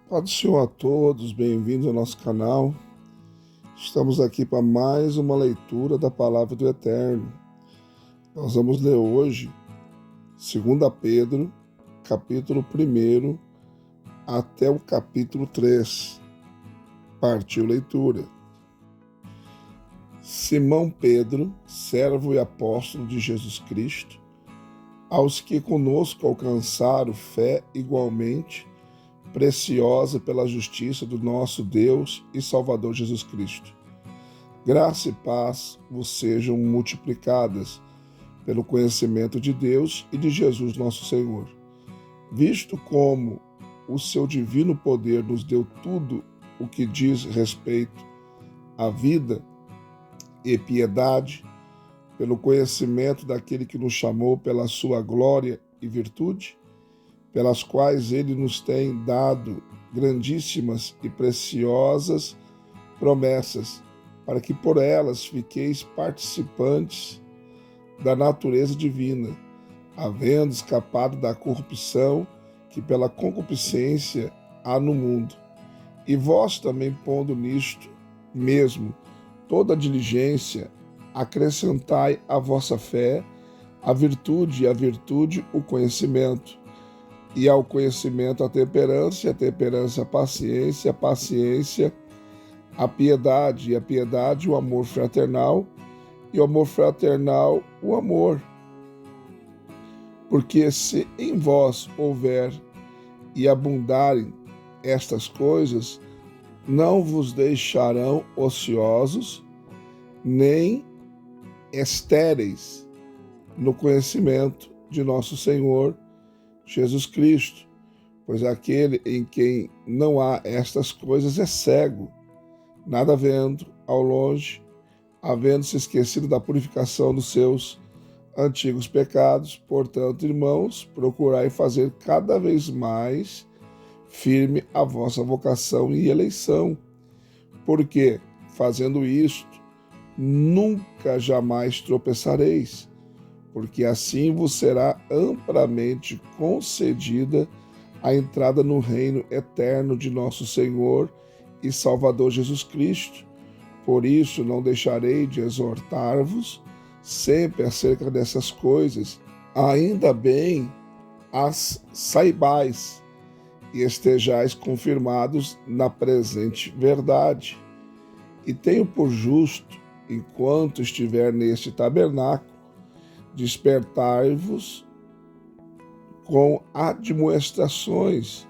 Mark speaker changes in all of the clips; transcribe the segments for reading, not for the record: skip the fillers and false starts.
Speaker 1: Paz do Senhor a todos, bem-vindos ao nosso canal. Estamos aqui para mais uma leitura da Palavra do Eterno. Nós vamos ler hoje 2 Pedro, capítulo 1 até o capítulo 3. Partiu leitura. Simão Pedro, servo e apóstolo de Jesus Cristo, aos que conosco alcançaram fé igualmente preciosa pela justiça do nosso Deus e Salvador Jesus Cristo. Graça e paz vos sejam multiplicadas pelo conhecimento de Deus e de Jesus nosso Senhor, visto como o seu divino poder nos deu tudo o que diz respeito à vida e piedade, pelo conhecimento daquele que nos chamou pela sua glória e virtude, pelas quais ele nos tem dado grandíssimas e preciosas promessas, para que por elas fiqueis participantes da natureza divina, havendo escapado da corrupção que pela concupiscência há no mundo. E vós também, pondo nisto mesmo toda a diligência, acrescentai à vossa fé a virtude, e à virtude o conhecimento, e ao conhecimento a temperança, e a temperança a paciência, a paciência a piedade, e a piedade o amor fraternal, e o amor fraternal o amor. Porque se em vós houver e abundarem estas coisas, não vos deixarão ociosos, nem estéreis no conhecimento de nosso Senhor Jesus Cristo, pois aquele em quem não há estas coisas é cego, nada vendo, ao longe, havendo se esquecido da purificação dos seus antigos pecados. Portanto, irmãos, procurai fazer cada vez mais firme a vossa vocação e eleição, porque, fazendo isto, nunca jamais tropeçareis, porque assim vos será amplamente concedida a entrada no reino eterno de nosso Senhor e Salvador Jesus Cristo. Por isso não deixarei de exortar-vos sempre acerca dessas coisas, ainda bem as saibais e estejais confirmados na presente verdade. E tenho por justo, enquanto estiver neste tabernáculo, despertai-vos com admoestações,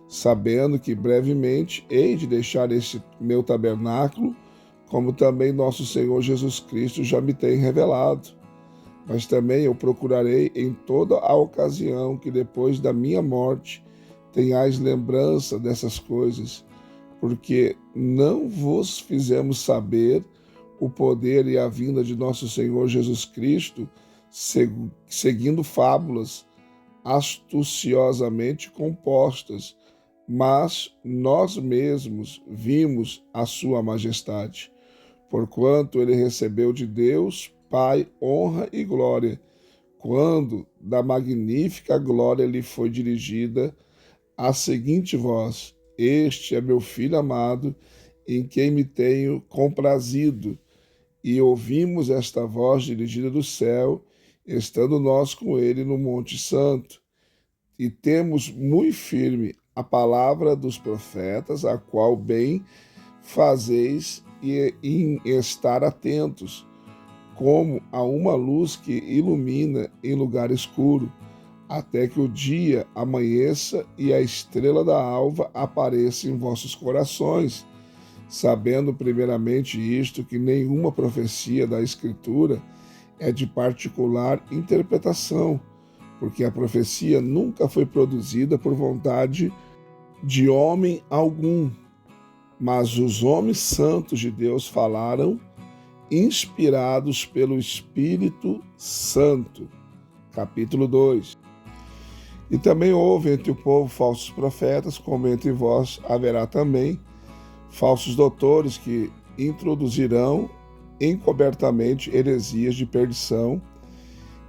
Speaker 1: sabendo que brevemente hei de deixar este meu tabernáculo, como também nosso Senhor Jesus Cristo já me tem revelado. Mas também eu procurarei em toda a ocasião que depois da minha morte tenhais lembrança dessas coisas, porque não vos fizemos saber o poder e a vinda de nosso Senhor Jesus Cristo, seguindo fábulas astuciosamente compostas, mas nós mesmos vimos a sua majestade, porquanto ele recebeu de Deus Pai honra e glória, quando da magnífica glória lhe foi dirigida a seguinte voz: Este é meu Filho amado, em quem me tenho comprazido. E ouvimos esta voz dirigida do céu, estando nós com ele no Monte Santo, e temos muito firme a palavra dos profetas, a qual bem fazeis em estar atentos, como a uma luz que ilumina em lugar escuro, até que o dia amanheça e a estrela da alva apareça em vossos corações, sabendo primeiramente isto, que nenhuma profecia da Escritura é de particular interpretação, porque a profecia nunca foi produzida por vontade de homem algum, mas os homens santos de Deus falaram, inspirados pelo Espírito Santo. Capítulo 2. E também houve entre o povo falsos profetas, como entre vós haverá também falsos doutores que introduzirão encobertamente heresias de perdição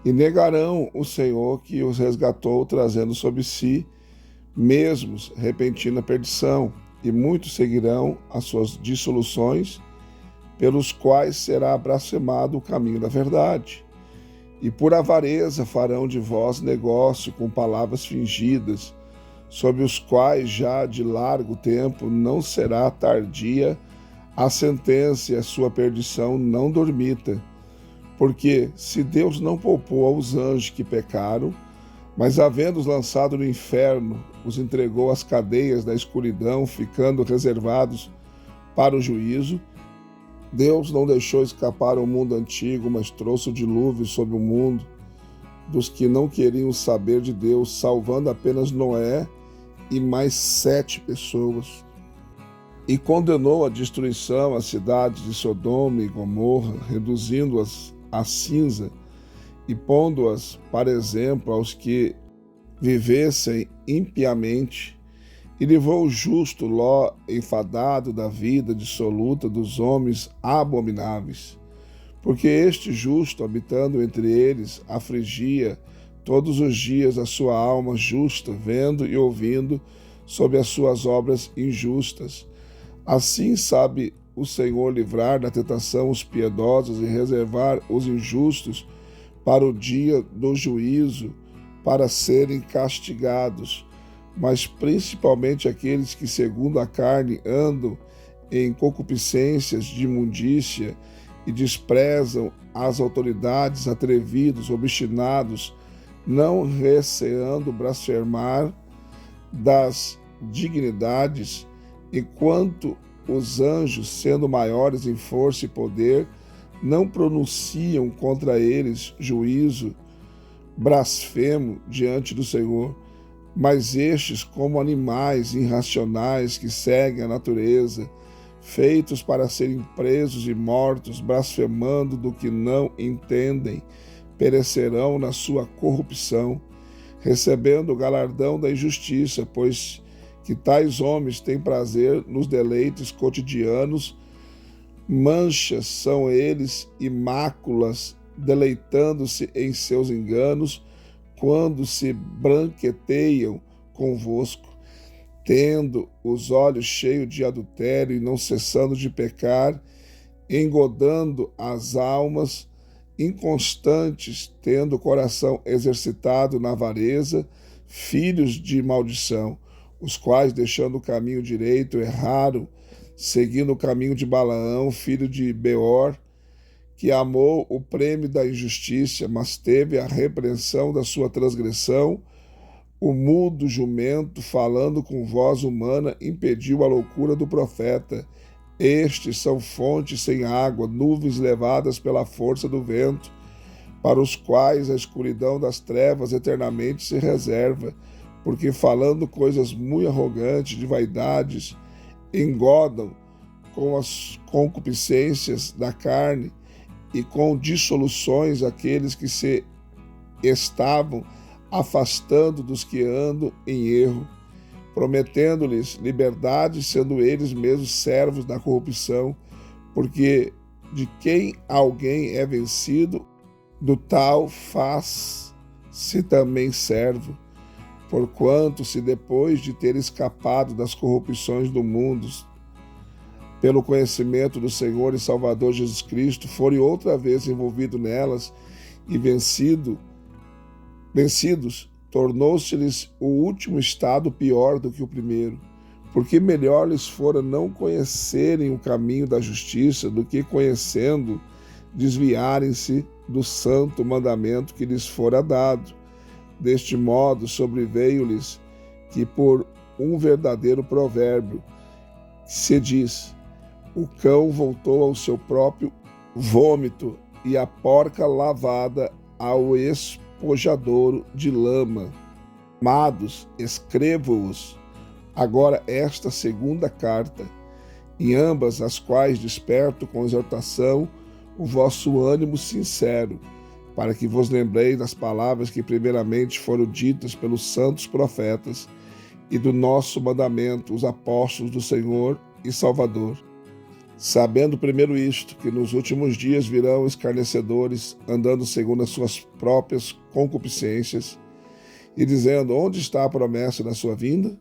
Speaker 1: e negarão o Senhor que os resgatou, trazendo sobre si mesmos repentina perdição, e muitos seguirão as suas dissoluções, pelos quais será blasfemado o caminho da verdade. E por avareza farão de vós negócio com palavras fingidas, sob os quais já de largo tempo não será tardia a sentença e a sua perdição não dormita. Porque se Deus não poupou aos anjos que pecaram, mas havendo-os lançado no inferno, os entregou às cadeias da escuridão, ficando reservados para o juízo, Deus não deixou escapar o mundo antigo, mas trouxe o dilúvio sobre o mundo dos que não queriam saber de Deus, salvando apenas Noé e mais 7 pessoas. E condenou à destruição as cidades de Sodoma e Gomorra, reduzindo-as a cinza e pondo-as para exemplo aos que vivessem impiamente, e levou o justo Ló enfadado da vida dissoluta dos homens abomináveis, porque este justo, habitando entre eles, afligia todos os dias a sua alma justa, vendo e ouvindo sobre as suas obras injustas. Assim sabe o Senhor livrar da tentação os piedosos e reservar os injustos para o dia do juízo, para serem castigados, mas principalmente aqueles que, segundo a carne, andam em concupiscências de imundícia e desprezam as autoridades, atrevidos, obstinados, não receando blasfemar das dignidades, enquanto os anjos, sendo maiores em força e poder, não pronunciam contra eles juízo blasfemo diante do Senhor, mas estes, como animais irracionais que seguem a natureza, feitos para serem presos e mortos, blasfemando do que não entendem, perecerão na sua corrupção, recebendo o galardão da injustiça, pois que tais homens têm prazer nos deleites cotidianos, manchas são eles e máculas, deleitando-se em seus enganos, quando se branqueteiam convosco, tendo os olhos cheios de adultério e não cessando de pecar, engodando as almas, inconstantes, tendo o coração exercitado na avareza, filhos de maldição, os quais, deixando o caminho direito, erraram, seguindo o caminho de Balaão, filho de Beor, que amou o prêmio da injustiça, mas teve a repreensão da sua transgressão. O mudo jumento, falando com voz humana, impediu a loucura do profeta. Estes são fontes sem água, nuvens levadas pela força do vento, para os quais a escuridão das trevas eternamente se reserva, porque falando coisas muito arrogantes, de vaidades, engodam com as concupiscências da carne e com dissoluções aqueles que se estavam afastando dos que andam em erro, prometendo-lhes liberdade, sendo eles mesmos servos da corrupção, porque de quem alguém é vencido, do tal faz-se também servo. Porquanto, se depois de ter escapado das corrupções do mundo, pelo conhecimento do Senhor e Salvador Jesus Cristo, forem outra vez envolvidos nelas e vencidos, tornou-se-lhes o último estado pior do que o primeiro, porque melhor lhes fora não conhecerem o caminho da justiça do que, conhecendo, desviarem-se do santo mandamento que lhes fora dado. Deste modo, sobreveio-lhes que, por um verdadeiro provérbio, se diz: o cão voltou ao seu próprio vômito e a porca lavada ao espojadouro de lama. Amados, escrevo-vos agora esta segunda carta, em ambas as quais desperto com exortação o vosso ânimo sincero, para que vos lembreis das palavras que primeiramente foram ditas pelos santos profetas e do nosso mandamento, os apóstolos do Senhor e Salvador. Sabendo primeiro isto, que nos últimos dias virão escarnecedores, andando segundo as suas próprias concupiscências, e dizendo: onde está a promessa da sua vinda?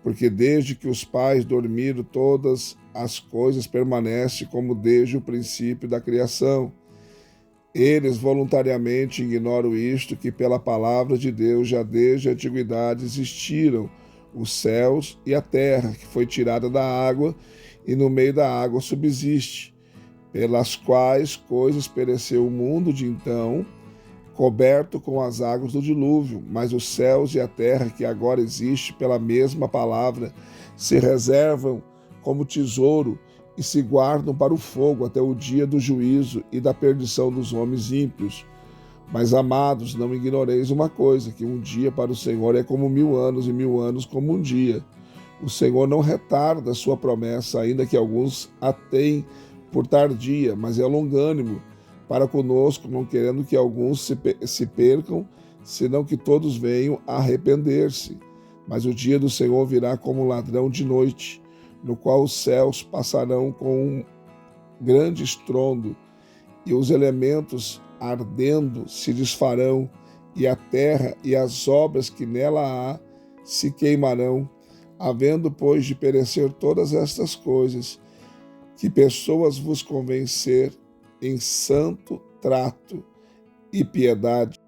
Speaker 1: Porque desde que os pais dormiram, todas as coisas permanecem como desde o princípio da criação. Eles voluntariamente ignoram isto, que pela palavra de Deus já desde a antiguidade existiram os céus e a terra, que foi tirada da água e no meio da água subsiste, pelas quais coisas pereceu o mundo de então, coberto com as águas do dilúvio, mas os céus e a terra que agora existe pela mesma palavra se reservam como tesouro e se guardam para o fogo até o dia do juízo e da perdição dos homens ímpios. Mas, amados, não ignoreis uma coisa, que um dia para o Senhor é como 1000 anos, e 1000 anos como um dia. O Senhor não retarda a sua promessa, ainda que alguns a tenham por tardia, mas é longânimo para conosco, não querendo que alguns se percam, senão que todos venham a arrepender-se. Mas o dia do Senhor virá como um ladrão de noite, no qual os céus passarão com um grande estrondo, e os elementos ardendo se desfarão, e a terra e as obras que nela há se queimarão. Havendo, pois, de perecer todas estas coisas, que pessoas vos convencer em santo trato e piedade,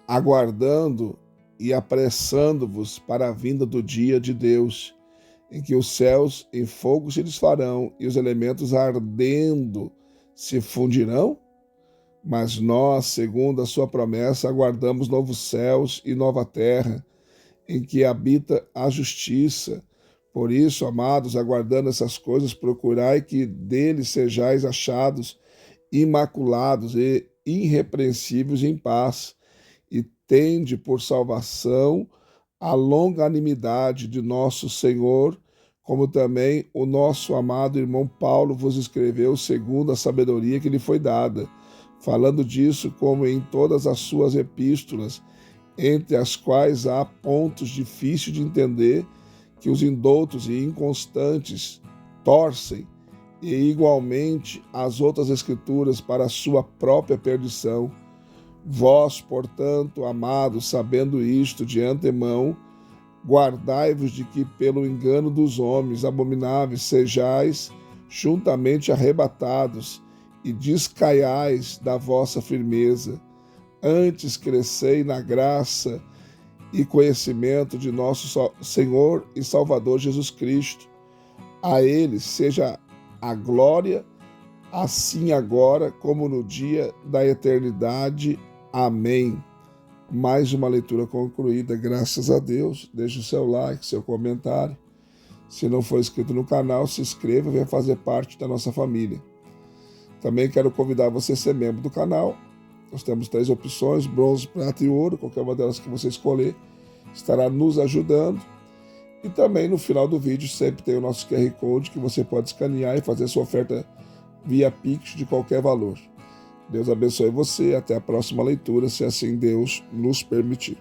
Speaker 1: aguardando e apressando-vos para a vinda do dia de Deus, em que os céus em fogo se desfarão e os elementos ardendo se fundirão? Mas nós, segundo a sua promessa, aguardamos novos céus e nova terra, em que habita a justiça. Por isso, amados, aguardando essas coisas, procurai que deles sejais achados imaculados e irrepreensíveis em paz, e tende por salvação a longanimidade de nosso Senhor, como também o nosso amado irmão Paulo vos escreveu segundo a sabedoria que lhe foi dada, falando disso como em todas as suas epístolas, entre as quais há pontos difíceis de entender, que os indoutos e inconstantes torcem, e igualmente as outras escrituras para a sua própria perdição. Vós, portanto, amados, sabendo isto de antemão, guardai-vos de que pelo engano dos homens abomináveis sejais juntamente arrebatados e descaiais da vossa firmeza. Antes crescei na graça e conhecimento de nosso Senhor e Salvador Jesus Cristo. A Ele seja a glória, assim agora como no dia da eternidade. Amém. Mais uma leitura concluída, graças a Deus. Deixe o seu like, seu comentário. Se não for inscrito no canal, se inscreva e venha fazer parte da nossa família. Também quero convidar você a ser membro do canal. Nós temos 3 opções, bronze, prata e ouro. Qualquer uma delas que você escolher estará nos ajudando. E também no final do vídeo sempre tem o nosso QR Code que você pode escanear e fazer sua oferta via Pix de qualquer valor. Deus abençoe você. Até a próxima leitura, se assim Deus nos permitir.